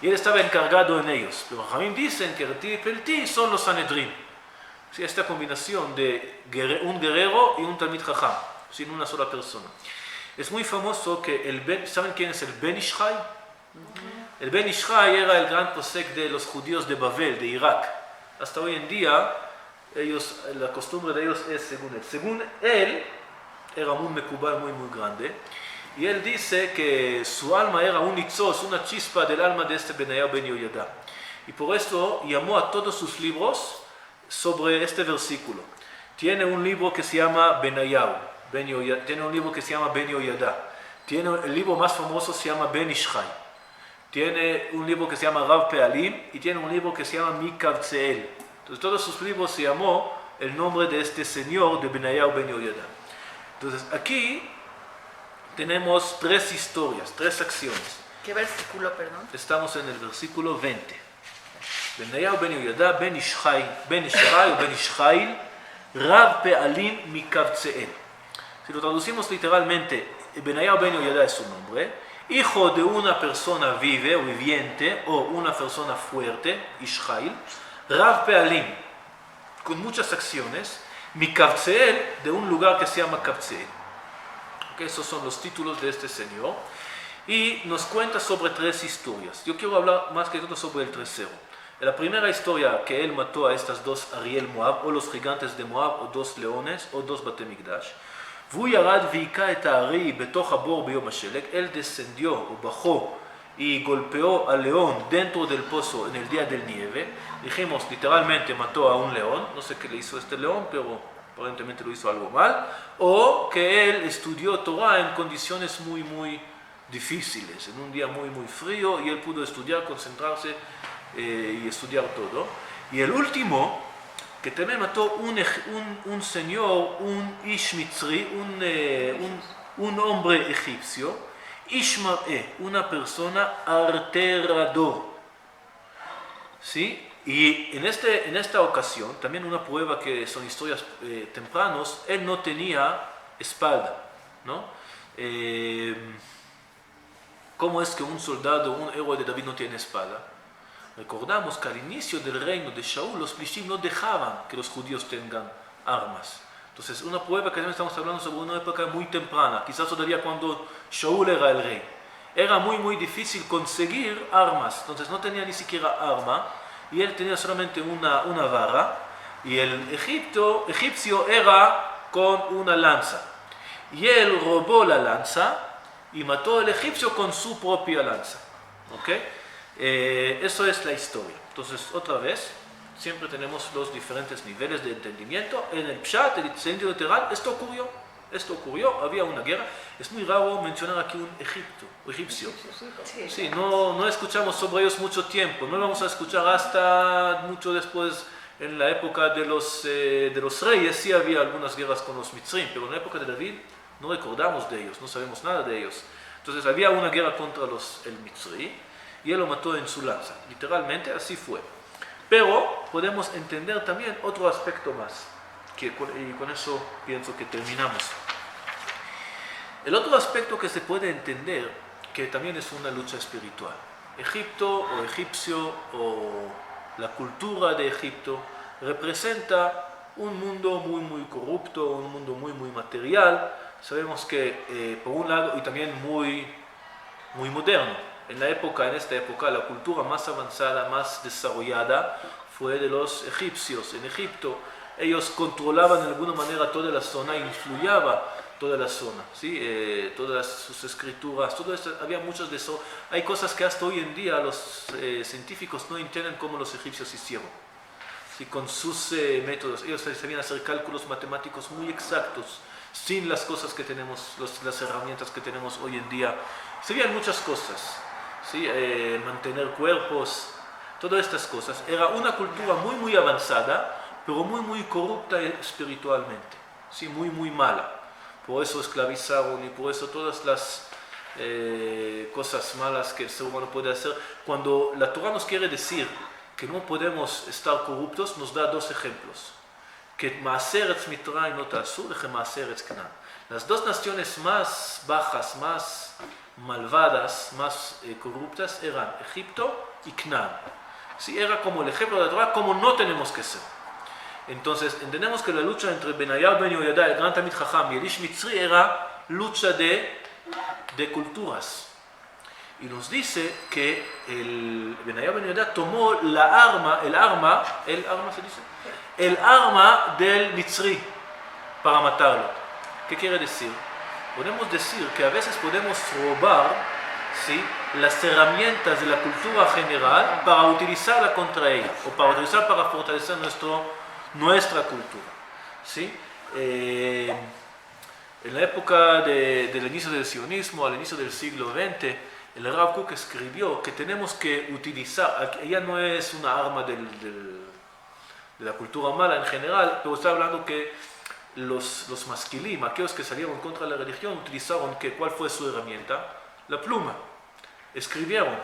Y él estaba encargado en ellos. Pero Jajamim dicen que Kreti y Plati son los Sanedrin. Sí, esta combinación de un guerrero y un Talmid Jajam, sin una sola persona. Es muy famoso que ¿saben quién es el Ben Ish Chai? El Ben Ish Chai era el gran posek de los judíos de Babel, de Irak. Hasta hoy en día, la costumbre de ellos es según él. Según él, era un mekubal muy grande. Y él dice que su alma era un nitzos, una chispa del alma de este Benayahu ben Yehoyada. Y por eso llamó a todos sus libros sobre este versículo. Tiene un libro que se llama Benayahu. Tiene un libro que se llama Ben Yehoyada. El libro más famoso se llama Ben Ish Chai. Tiene un libro que se llama Rav Pealim y tiene un libro que se llama Mikavtzeel. Entonces todos sus libros se llamó el nombre de este señor de Benayahu ben Yehoyada. Entonces aquí tenemos 3 historias, 3 acciones. ¿Qué versículo, perdón? Estamos en el versículo 20. Benayahu ben Yehoyada, Ben Ish Chai o Ben Ish Chai, Rav Pealim Mikavtzeel. Si lo traducimos literalmente, Benayahu ben Yehoyada es su nombre, hijo de una persona vive o viviente o una persona fuerte, Ishmael, Rav Pealim, con muchas acciones, Mikavtzeel, de un lugar que se llama Kavtzeel. Okay, esos son los títulos de este señor. Y nos cuenta sobre 3 historias. Yo quiero hablar más que todo sobre el tercero. En la primera historia, que él mató a estas 2 Ariel Moab, o los gigantes de Moab, o 2 leones, o 2 Bate Mikdash. והוא ירד והיכה את הארי בתוך הבור ביום השלג, él descendió o bajó y golpeó al león dentro del pozo en el día del nieve. Dijimos, literalmente mató a un león, no sé qué le hizo este león, pero aparentemente lo hizo algo mal. O que él estudió Torah en condiciones muy difíciles, en un día muy frío, y él pudo estudiar, concentrarse y estudiar todo. Y el último, que también mató un señor, un Ish Mitzri, un hombre egipcio, Ishmael, una persona arterador. ¿Sí? Y en esta ocasión, también una prueba que son historias tempranos, él no tenía espalda, ¿no? ¿Cómo es que un soldado, un héroe de David no tiene espalda? Recordamos que al inicio del reino de Shaul, los plishtim no dejaban que los judíos tengan armas. Entonces, una prueba que también estamos hablando sobre una época muy temprana, quizás todavía cuando Shaul era el rey. Era muy difícil conseguir armas, entonces no tenía ni siquiera arma, y él tenía solamente una vara, y el egipcio era con una lanza. Y él robó la lanza y mató al egipcio con su propia lanza. ¿Okay? Eso es la historia. Entonces, otra vez, siempre tenemos los diferentes niveles de entendimiento. En el Pshat, el sentido literal, esto ocurrió, había una guerra. Es muy raro mencionar aquí un egipcio. Sí, no escuchamos sobre ellos mucho tiempo. No lo vamos a escuchar hasta mucho después, en la época de los reyes. Sí había algunas guerras con los mitzrim, pero en la época de David no recordamos de ellos, no sabemos nada de ellos. Entonces había una guerra contra el mitzri, y él lo mató en su lanza. Literalmente así fue. Pero podemos entender también otro aspecto más, y con eso pienso que terminamos. El otro aspecto que se puede entender, que también es una lucha espiritual. Egipto o egipcio o la cultura de Egipto representa un mundo muy corrupto, un mundo muy material. Sabemos que por un lado, y también muy moderno. En esta época, la cultura más avanzada, más desarrollada, fue de los egipcios. En Egipto, ellos controlaban de alguna manera toda la zona, influía toda la zona, ¿sí? Todas sus escrituras, todo esto, había muchos de eso. Hay cosas que hasta hoy en día los científicos no entienden cómo los egipcios hicieron. ¿Sí? Con sus métodos, ellos sabían hacer cálculos matemáticos muy exactos, sin las cosas que tenemos, las herramientas que tenemos hoy en día. Sabían muchas cosas, ¿sí? Mantener cuerpos, todas estas cosas. Era una cultura muy, muy avanzada, pero muy, muy corrupta espiritualmente, ¿sí? Muy, muy mala. Por eso esclavizaron y por eso todas las cosas malas que el ser humano puede hacer. Cuando la Torah nos quiere decir que no podemos estar corruptos, nos da dos ejemplos. Que Maaser Etz Mitraim no ta'asu, que Maaser Etz Canaan. Las dos naciones más bajas, más malvadas, más corruptas eran Egipto y Canaán. Sí, era como el ejemplo de la Torah, como no tenemos que ser. Entonces, entendemos que la lucha entre Benayahu ben Yehoyada, el gran Talmid Jajam, y el Ish Mitzri era lucha de culturas. Y nos dice que el Benayahu ben Yehoyada tomó el arma del Mitzri para matarlo. ¿Qué quiere decir? Podemos decir que a veces podemos robar, ¿sí?, las herramientas de la cultura general para utilizarla contra ella, o para utilizar para fortalecer nuestra cultura, ¿sí? En la época del inicio del sionismo, al inicio del siglo XX, el Rav Kook escribió que tenemos que utilizar, ella no es una arma de la cultura mala en general, pero está hablando que los masquilim, aquellos que salieron contra la religión, utilizaron ¿cuál fue su herramienta? La pluma. Escribieron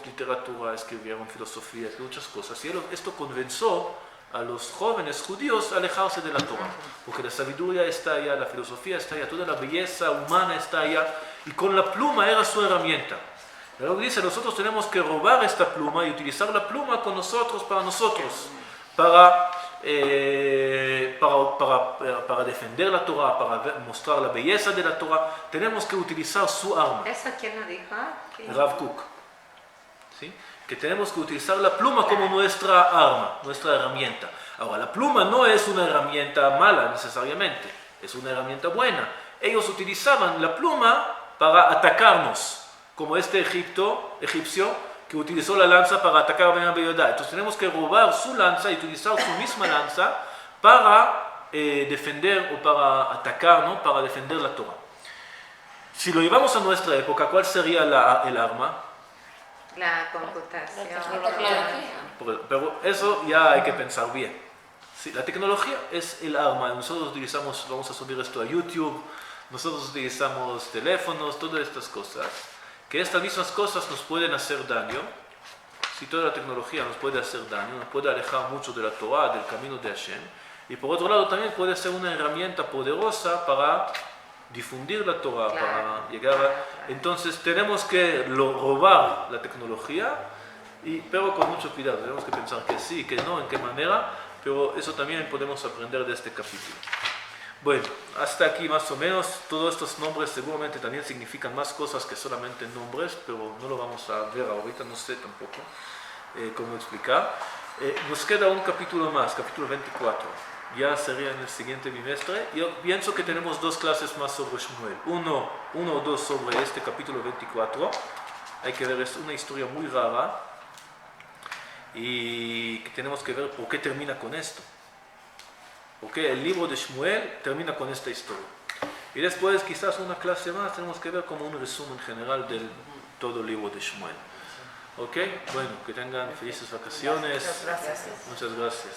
literatura, escribieron filosofía, muchas cosas. Y esto convenció a los jóvenes judíos a alejarse de la Torah, porque la sabiduría está allá, la filosofía está allá, toda la belleza humana está allá, y con la pluma era su herramienta. Luego dice, nosotros tenemos que robar esta pluma y utilizar la pluma con nosotros, para defender la Torah, para mostrar la belleza de la Torah, tenemos que utilizar su arma. ¿Eso quién lo dijo? Rav Kook. ¿Sí? Que tenemos que utilizar la pluma como nuestra arma, nuestra herramienta. Ahora, la pluma no es una herramienta mala necesariamente, es una herramienta buena. Ellos utilizaban la pluma para atacarnos, como este egipcio que utilizó la lanza para atacar a Benayahu ben Yehoyada. Entonces tenemos que robar su lanza y utilizar su misma lanza para defender o para atacar, ¿no?, para defender la Torah. Si lo llevamos a nuestra época, ¿cuál sería el arma? La computación. La tecnología. Pero eso ya hay que pensar bien. Sí, la tecnología es el arma. Nosotros utilizamos, vamos a subir esto a YouTube, nosotros utilizamos teléfonos, todas estas cosas. Que estas mismas cosas nos pueden hacer daño. Si toda la tecnología nos puede hacer daño, nos puede alejar mucho de la Torah, del camino de Hashem. Y por otro lado también puede ser una herramienta poderosa para difundir la Torah, para llegar a... Entonces tenemos que robar la tecnología, pero con mucho cuidado. Tenemos que pensar que sí, que no, en qué manera, pero eso también podemos aprender de este capítulo. Bueno, hasta aquí más o menos. Todos estos nombres seguramente también significan más cosas que solamente nombres, pero no lo vamos a ver ahorita, no sé tampoco cómo explicar. Nos queda un capítulo más, capítulo 24. Ya sería en el siguiente bimestre. Yo pienso que tenemos dos clases más sobre Shmuel. Uno o dos sobre este capítulo 24. Hay que ver, es una historia muy rara y que tenemos que ver por qué termina con esto. Porque el libro de Shmuel termina con esta historia. Y después quizás una clase más tenemos que ver como un resumen general de todo el libro de Shmuel. ¿Ok? Bueno, que tengan felices vacaciones. Muchas gracias. Muchas gracias.